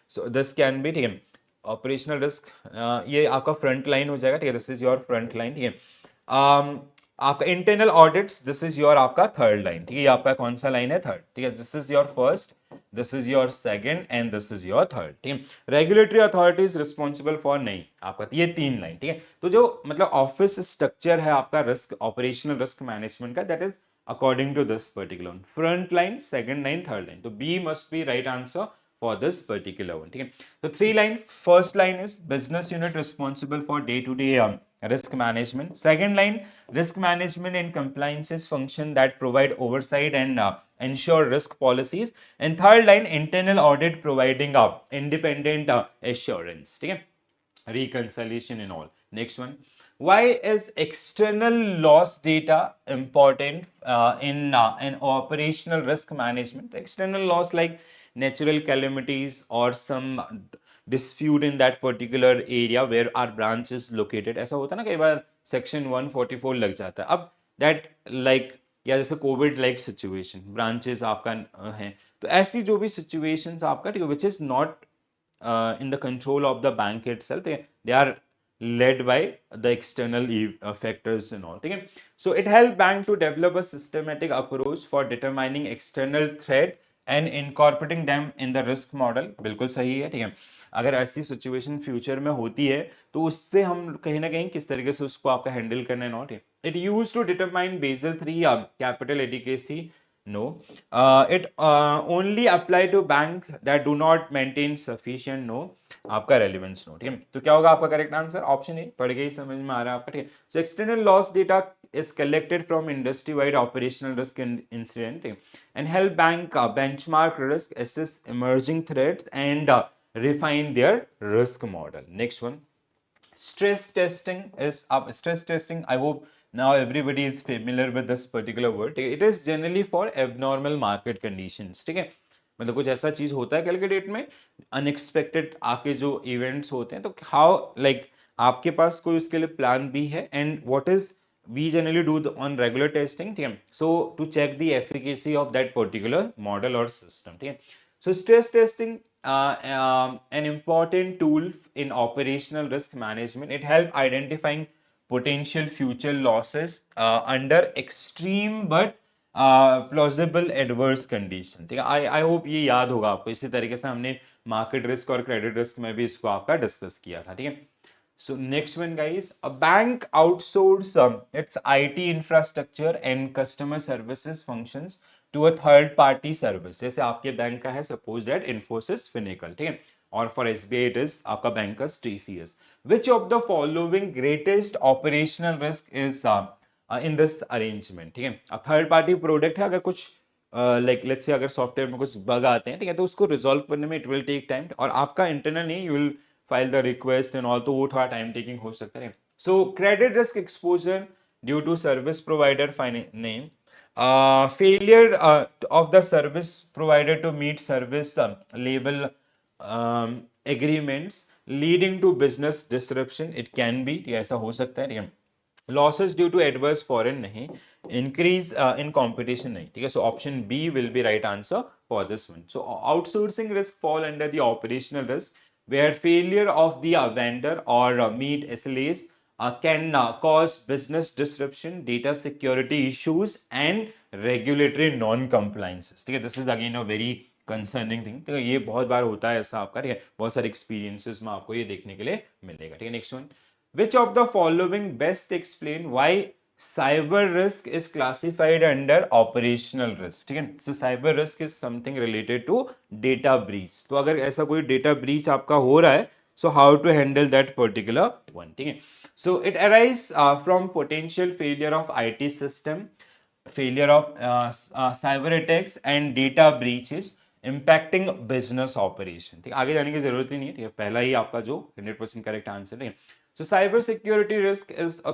So this can be, ठीक है, operational risk ये आपका front line हो जाएगा. ठीक है, this is your front line. ठीक है, आपका internal audits, this is your आपका थर्ड लाइन. ठीक है, आपका कौन सा लाइन है? थर्ड. ठीक है, this is your first, this is your second and this is your third. ठीक है, रेगुलेटरी अथॉरिटीज रिस्पॉन्सिबल फॉर, नहीं आपका ये तीन लाइन. ठीक है, तो जो मतलब ऑफिस स्ट्रक्चर है आपका रिस्क ऑपरेशनल रिस्क मैनेजमेंट का, that is according to this particular front line, second line, third line. तो B must be right answer for this particular one. ठीक है, तो three line, first line is business unit responsible for day to day risk management. Second line, risk management and compliances function that provide oversight and ensure risk policies. And third line, internal audit providing independent assurance. ठीक है, reconciliation and all. Next one. Why is external loss data important in operational risk management? External loss like natural calamities or some dispute in that particular area where our branch is located. ऐसा होता है ना, कई बार section 144 लग जाता है. अब that like, या जैसे कोविड लाइक सिचुएशन, ब्रांचेस आपका है, तो ऐसी जो भी सिचुएशंस आपका, ठीक है, which is not in the control of the bank itself, they are led by the external factors and all. ठीक है, so it help bank to develop a systematic approach for determining external threat and incorporating them in the risk model. बिल्कुल सही है. ठीक है, अगर ऐसी situation future में होती है तो उससे हम कहीं ना कहीं किस तरीके से उसको आपका हैंडल करना है. Not it use to determine Basel 3 capital adequacy. No, it only apply to bank that do not maintain sufficient. No, आपका रेलिवेंस नो. ठीक है, तो क्या होगा आपका करेक्ट आंसर? Option A. पढ़ के ही समझ में आ रहा है आपका. ठीक है, so external loss data is collected from industry-wide operational risk incident and help bank benchmark risk, assess emerging threats, and refine their risk model. Next one. Stress testing is up. Stress testing, I hope now everybody is familiar with this particular word. It is generally for abnormal market conditions. ठीक है, मतलब कुछ ऐसा चीज होता है कल के डेट में, अनएक्सपेक्टेड आके जो इवेंट्स होते हैं, तो हाउ लाइक आपके पास कोई उसके लिए प्लान भी है, and what is we generally do on regular testing, ठीक है, so to check the efficacy of that particular model or system, ठीक है. So stress testing, an important tool in operational risk management. It help identifying potential future losses under extreme but plausible adverse condition, ठीक है. I hope ये याद होगा आपको, इसी तरीके से हमने मार्केट रिस्क और क्रेडिट रिस्क में भी इसको आपका डिस्कस किया था, ठीक है. So next one, guys, a bank outsource its IT infrastructure and customer services functions to a third party service. जैसे आपके बैंक का है suppose that Infosys Finacle, ठीक है, और for SBI it is आपका बैंक का TCS. Which of the following greatest operational risk is in this arrangement, ठीक है. अब थर्ड पार्टी प्रोडक्ट है, अगर कुछ लाइक लेट्स से अगर सॉफ्टवेयर में कुछ बग आते हैं, ठीक है, तो उसको रिजॉल्व करने में इट विल टेक टाइम, और आपका इंटरनल नहीं, you will file the request and all, तो वो थोड़ा टाइम टेकिंग हो सकता है. So credit risk exposure due to service provider name, failure of the service provider to meet service label agreements leading to business disruption, it can be, ये ऐसा हो सकता है, ठीक है. Losses due to adverse foreign नहीं, increase in competition नहीं, ठीक है. So option B will be right answer for this one. So outsourcing risk fall under the operational risk where failure of the vendor or meet SLAs can cause business disruption, data security issues and regulatory non-compliances, ठीक है. This is again a very concerning thing, ठीक है. ये बहुत बार होता है ऐसा आपका, ठीक है, बहुत सारे एक्सपीरियंसेस में आपको ये देखने के लिए मिलेगा, ठीक है. Next one, which of the following best explain why cyber risk is classified under operational risk, ठीक है. So cyber risk is something related to data breach. तो अगर ऐसा कोई data breach आपका हो रहा है, so how to handle that particular one, ठीक है. So it arises from potential failure of IT system, failure of cyber attacks and data breaches impacting business operation, ठीक है. आगे जाने की जरूरत ही नहीं है, ठीक है, पहला ही आपका जो 100% करेक्ट आंसर है. So cyber security risk is a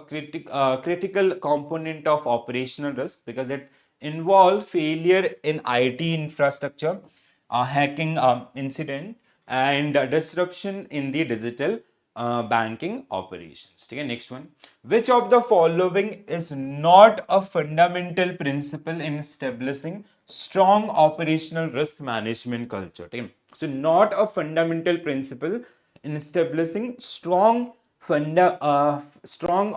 critical component of operational risk because it involves failure in IT infrastructure, hacking incident, and disruption in the digital banking operations. ठीक है. Next one, which of the following is not a fundamental principle in establishing strong operational risk management culture, ठीक है. So not a fundamental principle in establishing strong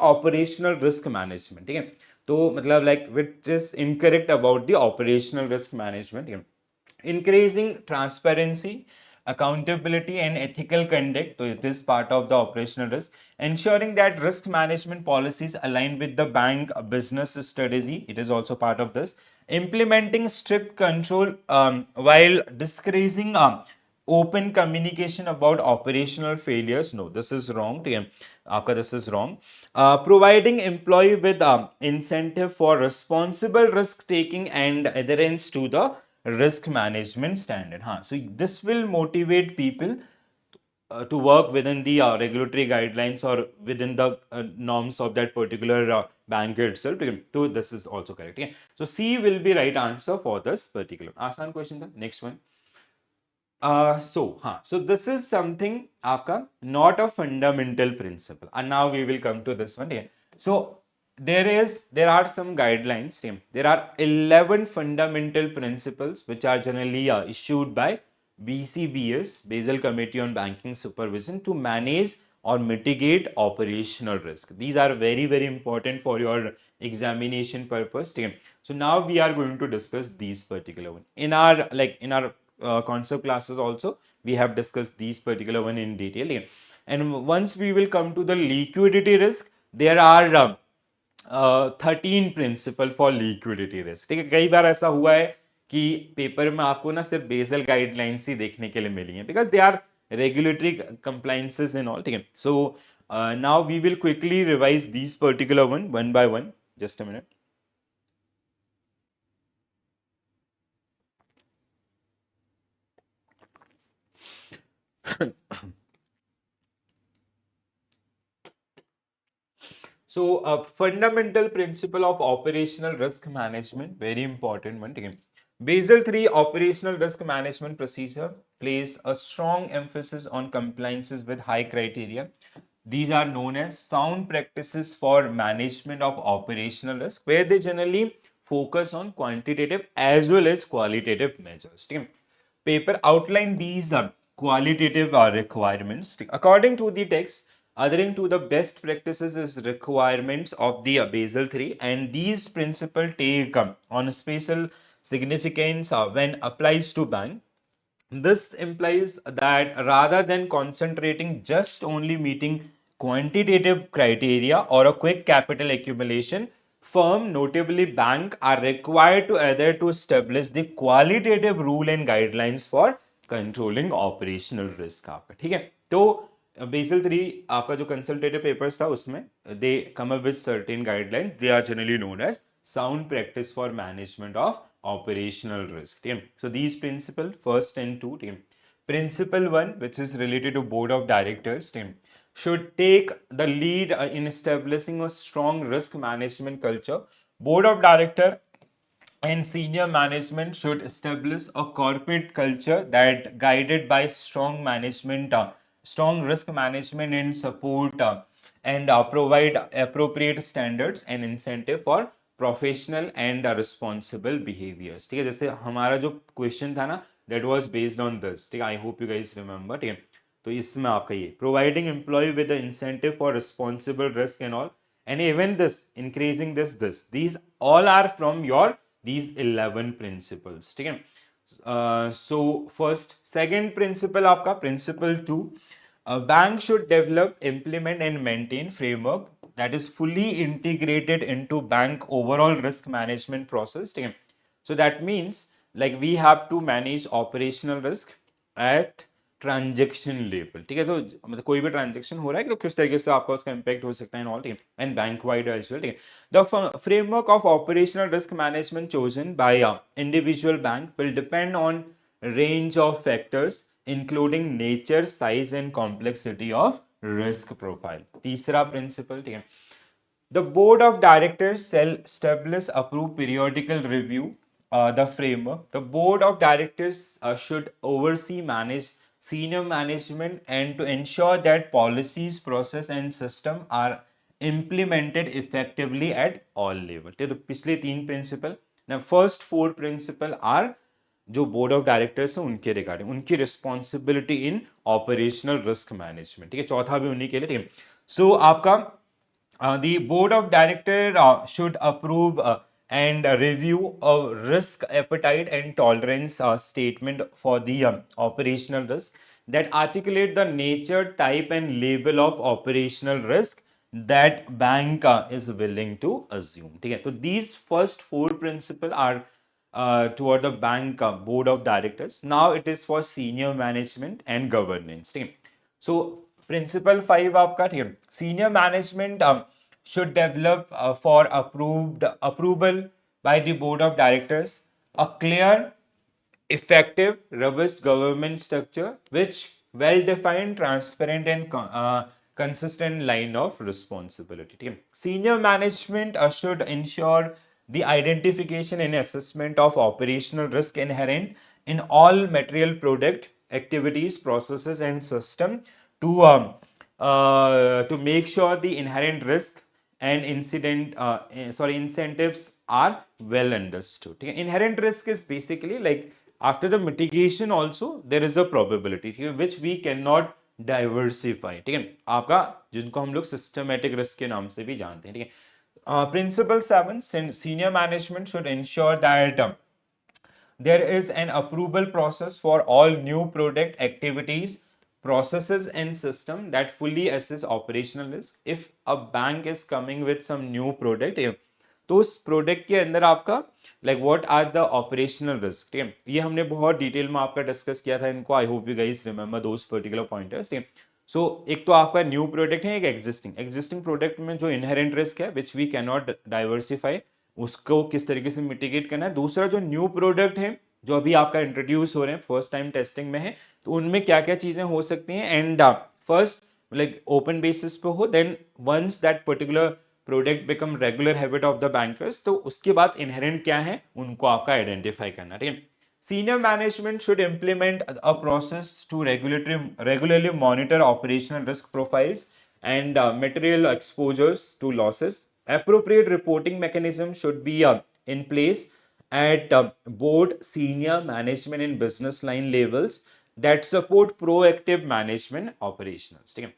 operational risk management, ठीक है. तो मतलब like which is incorrect about the operational risk management, ठीक है. Increasing transparency, accountability and ethical conduct, so it is part of the operational risk. Ensuring that risk management policies align with the bank business strategy, it is also part of this. Implementing strict control while discouraging open communication about operational failures, no, this is wrong, ठीक है, आपका this is wrong. Providing employee with incentive for responsible risk taking and adherence to the risk management standard. हाँ, so this will motivate people to work within the regulatory guidelines or within the norms of that particular bank itself. So this is also correct. Yeah? So C will be right answer for this particular. आसान question था. Next one. So this is something आपका not a fundamental principle, and now we will come to this one here. So there are some guidelines. There are 11 fundamental principles which are generally issued by BCBS, Basel Committee on Banking Supervision, to manage or mitigate operational risk. These are very, very important for your examination purpose. So now we are going to discuss these particular one in our concept classes. Also we have discussed these particular one in detail, and once we will come to the liquidity risk, there are 13 principle for liquidity risk, ठीक है. कई बार ऐसा हुआ है कि paper में आपको ना सिर्फ बेसल गाइडलाइंस ही देखने के लिए मिली हैं, because they are regulatory compliances in all, ठीक है. So now we will quickly revise these particular one by one. Just a minute. So a fundamental principle of operational risk management, very important one. ठीक है? Basel 3 operational risk management procedure places a strong emphasis on compliances with high criteria. These are known as sound practices for management of operational risk, where they generally focus on quantitative as well as qualitative measures. ठीक है? Paper outline these qualitative requirements. According to the text, adhering to the best practices is requirements of the Basel 3, and these principles take on special significance when applies to bank. This implies that rather than concentrating just only meeting quantitative criteria or a quick capital accumulation, firm, notably bank, are required to either to establish the qualitative rule and guidelines for controlling operational risk आपका ठीक है तो basal 3 आपका जो consultative papers था उसमें they come up with certain guideline they are generally known as sound practice for management of operational risk. So these principle first and two. Principle one, which is related to board of directors, should take the lead in establishing a strong risk management culture. Board of director and senior management should establish a corporate culture that guided by strong management, strong risk management and support, and provide appropriate standards and incentive for professional and responsible behaviours ठीक है जैसे हमारा जो question था ना that was based on this ठीक है I hope you guys remember ठीक है तो इसमें आपका ये providing employ with the incentive for responsible risk and all and even this increasing this these all are from your these 11 principles ठीक है so first second principle आपका principle 2 a bank should develop implement and maintain framework that is fully integrated into bank overall risk management process ठीक है so that means like we have to manage operational risk at transaction level ठीक है तो मतलब कोई भी transaction हो रहा है तो किस तरीके से आपका उसका इंपैक्ट हो सकता है ऑल ठीक है and bank wide as well ठीक है the framework of operational risk management chosen by individual bank will depend on range of factors including nature size and complexity of risk profile तीसरा principal ठीक है the board of directors shall establish approve periodical review the framework the board of directors should oversee manage senior management and to ensure that policies process and system are implemented effectively at all level तो पिछले तीन principle now first four principle are जो board of directors है उनके regarding उनकी responsibility in operational risk management ठीक है चौथा भी उन्हीं के लिए ठीक है सो आपका the board of director should approve and review a risk appetite and tolerance statement for the operational risk that articulate the nature type and level of operational risk that bank is willing to assume ठीक है तो these first four principle are toward the bank board of directors now it is for senior management and governance ठीक है so principle 5 आपका ठीक है senior management should develop for approved approval by the board of directors a clear effective robust government structure which well defined transparent and consistent line of responsibility ठीक है senior management should ensure the identification and assessment of operational risk inherent in all material product activities processes and system to make sure the inherent risk and incentives are well understood ठीक है inherent risk is basically like after the mitigation also there is a probability ठीक है which we cannot diversify ठीक है आपका जिनको हम लोग systematic risk के नाम से भी जानते हैं ठीक है principle 7 senior management should ensure that there is an approval process for all new product activities processes and system that fully assess operational risk if a bank is coming with some new product तो उस product के अंदर आपका like what are the operational risk ठीक है ये हमने बहुत डिटेल में आपका डिस्कस किया था इनको आई hope you guys remember those particular pointers ठीक है सो एक तो आपका न्यू प्रोडक्ट है एक एग्जिस्टिंग प्रोडक्ट में जो इनहेरेंट रिस्क है which we cannot diversify उसको किस तरीके से मिटिगेट करना है दूसरा जो न्यू प्रोडक्ट है जो अभी आपका इंट्रोड्यूस हो रहे हैं फर्स्ट टाइम टेस्टिंग में है तो उनमें क्या क्या चीजें हो सकती हैं and first like open basis पे हो then once that particular product become regular habit of the bankers, तो उसके बाद इनहेरेंट क्या है उनको आपका आइडेंटिफाई करना, ठीक है। Senior management should implement a process to regularly monitor operational risk profiles and material exposures to losses. Appropriate reporting mechanism should be in place at board, senior management and business line levels that support proactive management operations. ठीक है?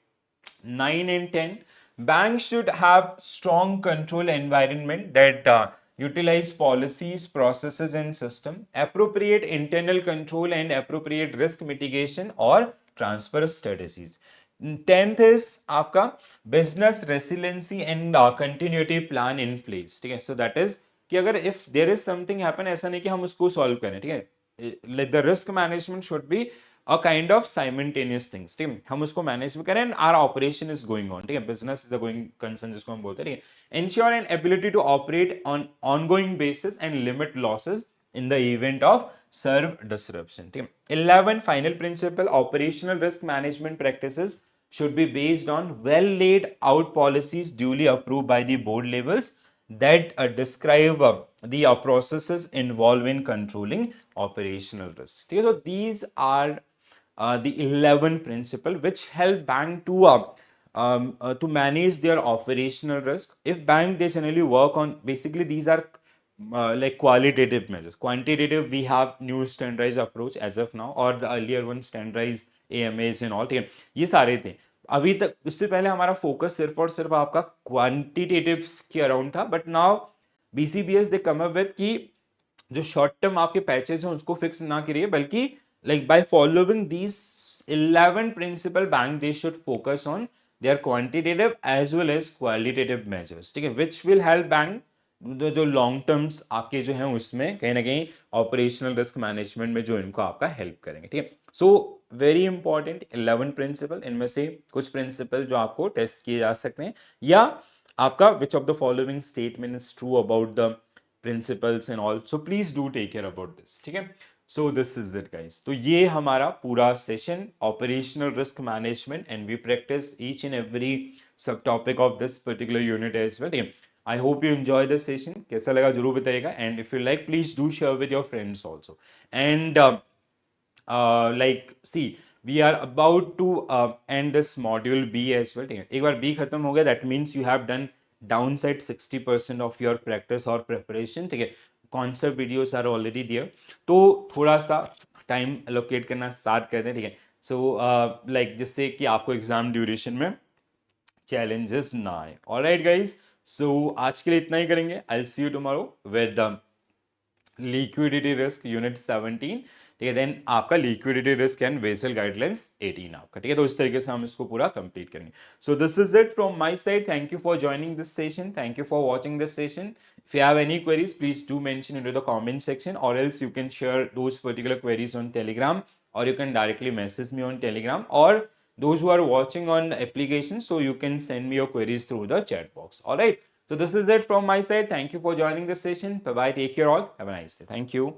9 and 10, banks should have strong control environment that utilize policies, processes and system, appropriate internal control and appropriate risk mitigation or transfer strategies. 10th is आपका business resiliency and continuity plan in place, ठीक है। So that is कि अगर if there is something happen, ऐसा नहीं कि हम उसको solve करें, ठीक है। The risk management should be a kind of simultaneous things, ठीक है। हम उसको मैनेज भी करें and our operation is going on, ठीक है। business is a going concern जिसको हम बोलते हैं, ठीक है। ensure an ability to operate on ongoing basis and limit losses in the event of serve disruption, ठीक है। 11 final principle, operational risk management practices should be based on well laid out policies duly approved by the board levels that describe the processes involved in controlling operational risks. So these are the 11 principle which help bank to manage their operational risk. If bank, they generally work on, basically these are like qualitative measures. Quantitative, we have new standardized approach as of now, or the earlier one standardized AMAs and all, ठीक है। ये सारे थे। अभी तक, उससे पहले हमारा फोकस सिर्फ और सिर्फ आपका क्वांटिटेटिव के अराउंड था, but now BCBS they come up with कि जो शॉर्ट टर्म आपके पैचेस हैं उसको फिक्स ना करिए, बल्कि like by following these 11 principle, bank they should focus on their quantitative as well as qualitative measures, ठीक है, which will help bank जो लॉन्ग टर्म्स आपके जो हैं उसमें कहीं ना कहीं ऑपरेशनल रिस्क मैनेजमेंट में जो इनको आपका हेल्प करेंगे, ठीक है। सो वेरी इंपॉर्टेंट 11 प्रिंसिपल, इनमें से कुछ प्रिंसिपल जो आपको टेस्ट किए जा सकते हैं, या आपका which of the following statement is true about the principles and all, so please do take care about this, ठीक है। So this is it guys, तो ये हमारा पूरा session operational risk management, and we practice each and every सब topic of this particular unit as well, ठीक है। I hope you enjoy the session. कैसा लगा जरूर बताइएगा, and if you like, please do share with your friends also. And like see, we are about to end this module B as well. ठीक है, एक बार B खत्म हो गया, that means you have done downside 60% of your practice or preparation, ठीक है। Concept videos are already there, तो थोड़ा सा टाइम allocate करना स्टार्ट कर दें, ठीक है। So like जिससे कि आपको एग्जाम ड्यूरेशन में चैलेंजेस ना आए। ऑलराइट गाइस, सो आज के लिए इतना ही करेंगे। I will see you tomorrow with the liquidity risk unit 17, ठीक है। देन आपका liquidity risk and Basel guidelines 18 आपका, ठीक है। तो इस तरीके से हम इसको पूरा कंप्लीट करेंगे। सो this is it from my side. Thank you for joining this session, thank you for watching this session. If you have any queries, please do mention into the comment section, or else you can share those particular queries on Telegram, or you can directly message me on Telegram, or those who are watching on application, so you can send me your queries through the chat box. All right. So this is it from my side. Thank you for joining this session. Bye bye. Take care all. Have a nice day. Thank you.